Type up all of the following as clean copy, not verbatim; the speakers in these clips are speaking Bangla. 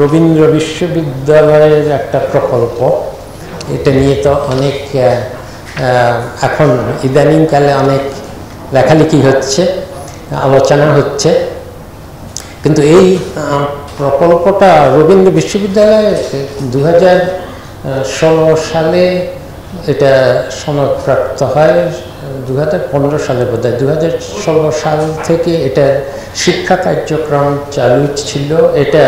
রবীন্দ্র বিশ্ববিদ্যালয়ের একটা প্রকল্প, এটা নিয়ে তো অনেক এখন ইদানিংকালে অনেক লেখালেখি হচ্ছে, আলোচনা হচ্ছে, কিন্তু এই প্রকল্পটা রবীন্দ্র বিশ্ববিদ্যালয়ে 2016 সালে এটা সনদপ্রাপ্ত হয়, 2015 সালে বোধহয়, 2016 সাল থেকে এটা শিক্ষা কার্যক্রম চালু ছিল। এটা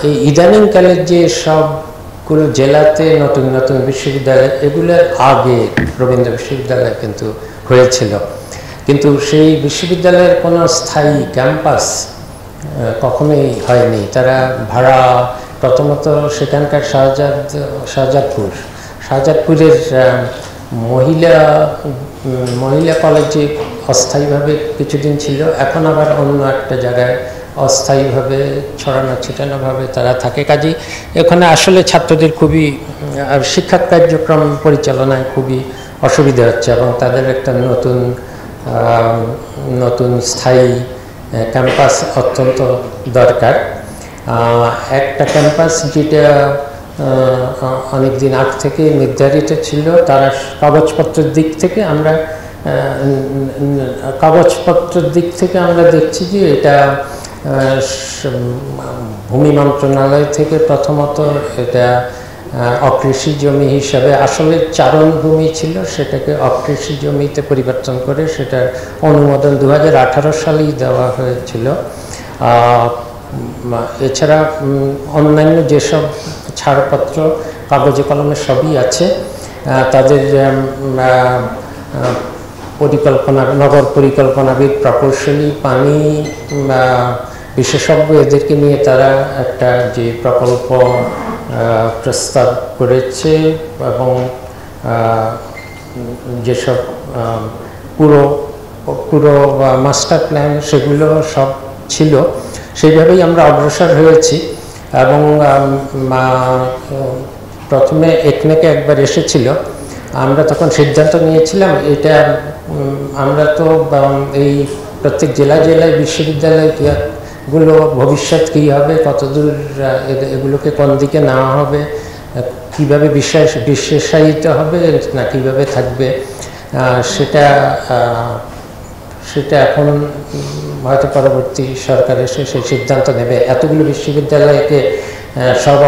এই ইদানিংকালের যে সবগুলো জেলাতে নতুন নতুন বিশ্ববিদ্যালয়, এগুলোর আগে রবীন্দ্র বিশ্ববিদ্যালয় কিন্তু হয়েছিল, কিন্তু সেই বিশ্ববিদ্যালয়ের কোনো স্থায়ী ক্যাম্পাস কখনোই হয়নি। তারা ভাড়া, প্রথমত সেখানকার শাহজাদপুরের মহিলা কলেজে অস্থায়ীভাবে কিছুদিন ছিল, এখন আবার অন্য একটা জায়গায় অস্থায়ীভাবে ছিটানোভাবে তারা থাকে। কাজেই এখানে আসলে ছাত্রদের খুবই শিক্ষা কার্যক্রম পরিচালনায় খুবই অসুবিধা হচ্ছে, এবং তাদের একটা নতুন স্থায়ী ক্যাম্পাস অত্যন্ত দরকার। একটা ক্যাম্পাস যেটা অনেক দিন আগ থেকে নির্ধারিত ছিল, তারা কাগজপত্রের দিক থেকে আমরা দেখছি যে এটা ভূমি মন্ত্রণালয় থেকে প্রথমত এটা অকৃষি জমি হিসাবে, আসলে চারণভূমি ছিল, সেটাকে অকৃষি জমিতে পরিবর্তন করে সেটার অনুমোদন 2018 সালেই দেওয়া হয়েছিল। এছাড়া অন্যান্য যেসব ছাড়পত্র কাগজে কলমে সবই আছে, তাদের নগর পরিকল্পনাবিদ, প্রকৌশলী, পানি বিশেষজ্ঞ, এদেরকে নিয়ে তারা একটা যে প্রকল্প প্রস্তাব করেছে, এবং যেসব পুরো মাস্টার প্ল্যান সেগুলো সব ছিল, সেইভাবেই আমরা অগ্রসর হয়েছি। এবং প্রথমে একনেকে একবার এসেছিল, আমরা তখন সিদ্ধান্ত নিয়েছিলাম এটা আমরা তো এই প্রত্যেক জেলায় বিশ্ববিদ্যালয়গুলো ভবিষ্যৎ কী হবে, কতদূর এগুলোকে কোন দিকে নেওয়া হবে, কীভাবে বিশেষায়িত হবে না কীভাবে থাকবে, সেটা এখন হয়তো পরবর্তী সরকার এসে সেই সিদ্ধান্ত নেবে। এতগুলো বিশ্ববিদ্যালয়কে সব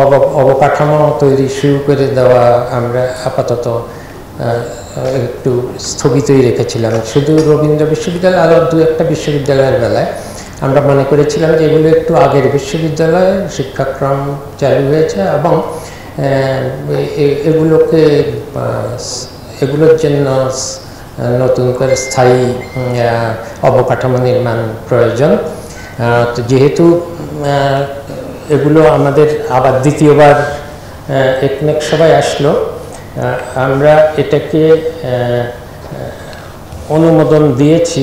অবকাঠামো তৈরি শুরু করে দেওয়া আমরা আপাতত একটু স্থগিতই রেখেছিলাম। শুধু রবীন্দ্র বিশ্ববিদ্যালয়, আরও দু একটা বিশ্ববিদ্যালয়ের বেলায় আমরা মনে করেছিলাম যে এগুলো একটু আগের বিশ্ববিদ্যালয়ে শিক্ষাক্রম চালু হয়েছে, এবং এগুলোর জন্য নতুন করে স্থায়ী অবকাঠামো নির্মাণ প্রয়োজন। তো যেহেতু এগুলো আমাদের আবার দ্বিতীয়বার একনেক সবাই আসলো, আমরা এটাকে অনুমোদন দিয়েছি,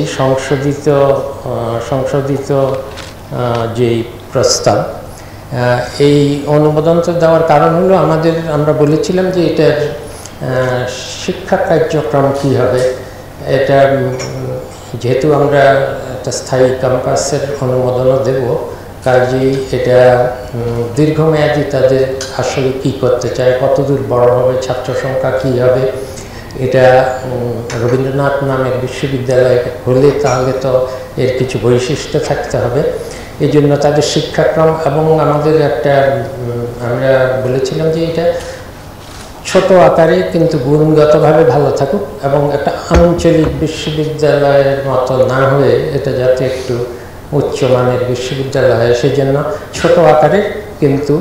সংশোধিত যেই প্রস্তাব। এই অনুমোদনটা দেওয়ার কারণ হলো আমরা বলেছিলাম যে এটার শিক্ষা কার্যক্রম কী হবে। এটা যেহেতু আমরা একটা স্থায়ী ক্যাম্পাসের অনুমোদনও দেব, কাজেই এটা দীর্ঘমেয়াদী তাদের আসলে কী করতে চায়, কতদূর বড় হবে, ছাত্র সংখ্যা কী হবে, এটা রবীন্দ্রনাথ নামের বিশ্ববিদ্যালয় হলে তাহলে তো এর কিছু বৈশিষ্ট্য থাকতে হবে। এই জন্য তাদের শিক্ষাক্রম, এবং আমরা বলেছিলাম যে এটা ছোট আকারে কিন্তু গুণগতভাবে ভালো থাকুক, এবং একটা আঞ্চলিক বিশ্ববিদ্যালয়ের মতো না হয়ে এটা যাতে একটু উচ্চমানের বিশ্ববিদ্যালয় হয়, সেই জন্য ছোট আকারের কিন্তু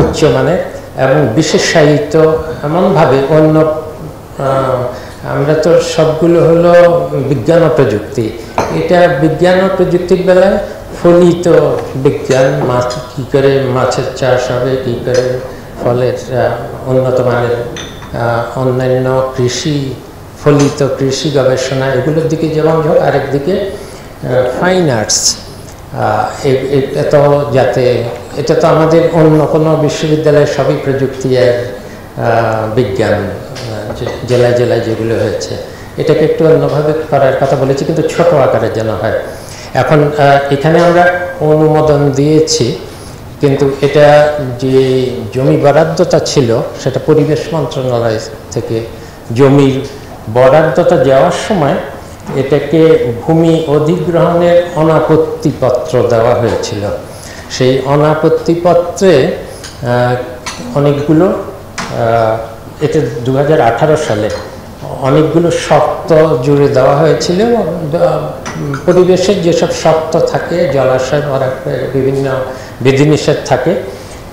উচ্চমানের এবং বিশেষায়িত এমনভাবে আমরা তো সবগুলো হলো বিজ্ঞান ও প্রযুক্তি, এটা বিজ্ঞান ও প্রযুক্তির বেলায় ফলিত বিজ্ঞান, কী করে মাছের চাষ হবে, কী করে ফলের উন্নত মানের অন্যান্য ফলিত কৃষি গবেষণা, এগুলোর দিকে যেমন হোক, আরেকদিকে ফাইন আর্টস, এটা তো আমাদের অন্য কোনো বিশ্ববিদ্যালয়ের সবই প্রযুক্তি আর বিজ্ঞান জেলায় যেগুলো হয়েছে, এটাকে একটু অন্যভাবে করার কথা বলেছি, কিন্তু ছোট আকারে যেন হয়। এখন এখানে আমরা অনুমোদন দিয়েছি, কিন্তু এটা যে জমি বরাদ্দটা ছিল সেটা পরিবেশ মন্ত্রণালয় থেকে জমির বরাদ্দটা যাওয়ার সময় এটাকে ভূমি অধিগ্রহণের অনাপত্তিপত্র দেওয়া হয়েছিল। সেই অনাপত্তিপত্রে অনেকগুলো, এটা 2018 সালে অনেকগুলো শর্ত জুড়ে দেওয়া হয়েছিল। পরিবেশের যেসব শর্ত থাকে, জলাশয় ভরাটের বিভিন্ন বিধিনিষেধ থাকে,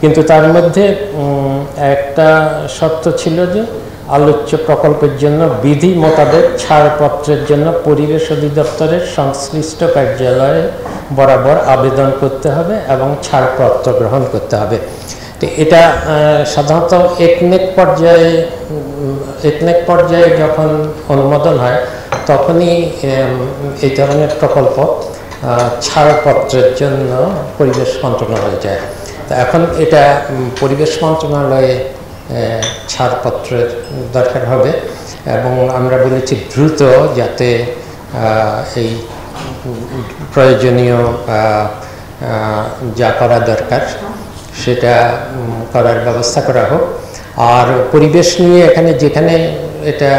কিন্তু তার মধ্যে একটা শর্ত ছিল যে আলোচ্য প্রকল্পের জন্য বিধি মোতাবেক ছাড়পত্রের জন্য পরিবেশ অধিদপ্তরের সংশ্লিষ্ট কার্যালয়ে বরাবর আবেদন করতে হবে এবং ছাড়পত্র গ্রহণ করতে হবে। তো এটা সাধারণত একনেক পর্যায়ে যখন অনুমোদন হয় তখনই এই ধরনের প্রকল্প ছাড়পত্রের জন্য পরিবেশ মন্ত্রণালয়ে যায়। তো এখন এটা পরিবেশ মন্ত্রণালয়ে ছাড়পত্রের দরকার হবে এবং আমরা বলেছি দ্রুত, যাতে এই প্রয়োজনীয় যা করা দরকার সেটা করার ব্যবস্থা করা হোক। আর পরিবেশ নিয়ে এখানে যেখানে এটা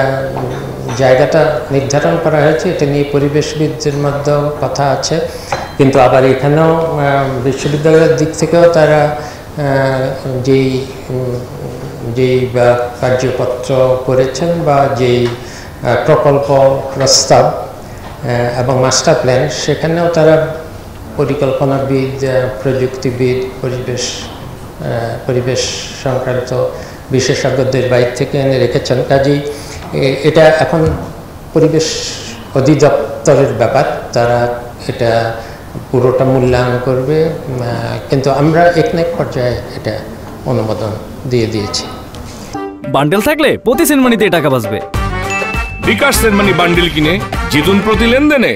জায়গাটা নির্ধারণ করা হয়েছে এটা নিয়ে পরিবেশবিদদের মধ্যেও কথা আছে, কিন্তু আবার এখানেও বিশ্ববিদ্যালয়ের দিক থেকেও তারা যেই কার্যপত্র করেছেন বা যেই প্রকল্প প্রস্তাব এবং মাস্টার প্ল্যান, সেখানেও তারা পরিকল্পনাবিদ, প্রযুক্তিবিদ, পরিবেশ সংক্রান্ত বিশেষজ্ঞদের বাইরে থেকে এনে রেখেছেন। কাজেই এটা এখন পরিবেশ অধিদপ্তরের ব্যাপার, তারা এটা পুরোটা মূল্যায়ন করবে, কিন্তু আমরা একনেক পর্যায়ে এটা অনুমোদন দিয়ে দিয়েছি। বান্ডেল থাকলে প্রতি সেনমানিতে টাকা বাঁচবে। বিকাশ সেনমানি বান্ডেল কিনে জিতুন প্রতি লেনদেনে।